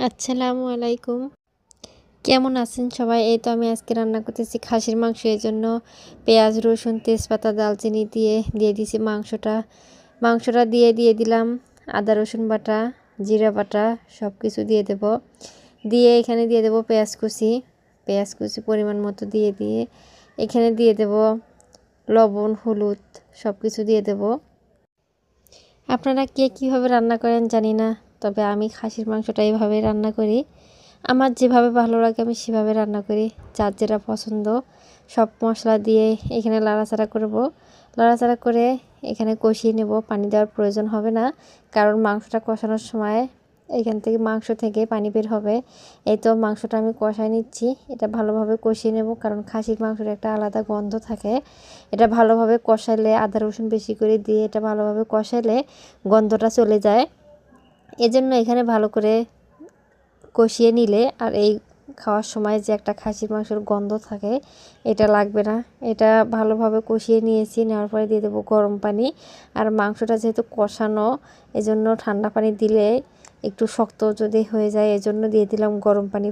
আসসালামু আলাইকুম। কেমন আছেন সবাই? এই তো আমি আজকে রান্না করতেছি খাসির মাংস। এজন্য পেঁয়াজ, রসুন, তেজপাতা, দালচিনি দিয়ে দিছি মাংসটা দিয়ে দিলাম আদা রসুন বাটা, জিরা বাটা সব কিছু দিয়ে দেব। দিয়ে এখানে দিয়ে দেব পেঁয়াজ কুচি পরিমাণ মতো দিয়ে এখানে দিয়ে দেব লবণ, হলুদ সব কিছু দিয়ে দেব। আপনারা কে কীভাবে রান্না করেন জানি না, তবে আমি খাসির মাংসটা এইভাবে রান্না করি। আমার যেভাবে ভালো লাগে আমি সেভাবে রান্না করি। যার যেটা পছন্দ সব মশলা দিয়ে এখানে লাড়াচাড়া করে এখানে কষিয়ে নেব। পানি দেওয়ার প্রয়োজন হবে না, কারণ মাংসটা কষানোর সময় মাংস থেকে পানি বের হবে। এই তো মাংসটা আমি কষায় নিচ্ছি। এটা ভালোভাবে কষিয়ে নেব, কারণ খাসির মাংসের একটা আলাদা গন্ধ থাকে। এটা ভালোভাবে কষালে আদা রসুন বেশি করে দিয়ে এটা ভালোভাবে কষালে গন্ধটা চলে যায়। এজন্য এখানে ভালো করে কষিয়ে নিলে আর এই খাওয়ার সময় যে একটা খাসির মাংসের গন্ধ থাকে এটা লাগবে না। এটা ভালোভাবে কষিয়ে নেওয়ার পরে দিয়ে দেবো গরম পানি। আর মাংসটা যেহেতু কষানো, এজন্য ঠান্ডা পানি দিলে একটু শক্ত যদি হয়ে যায়, এজন্য দিয়ে দিলাম গরম পানি।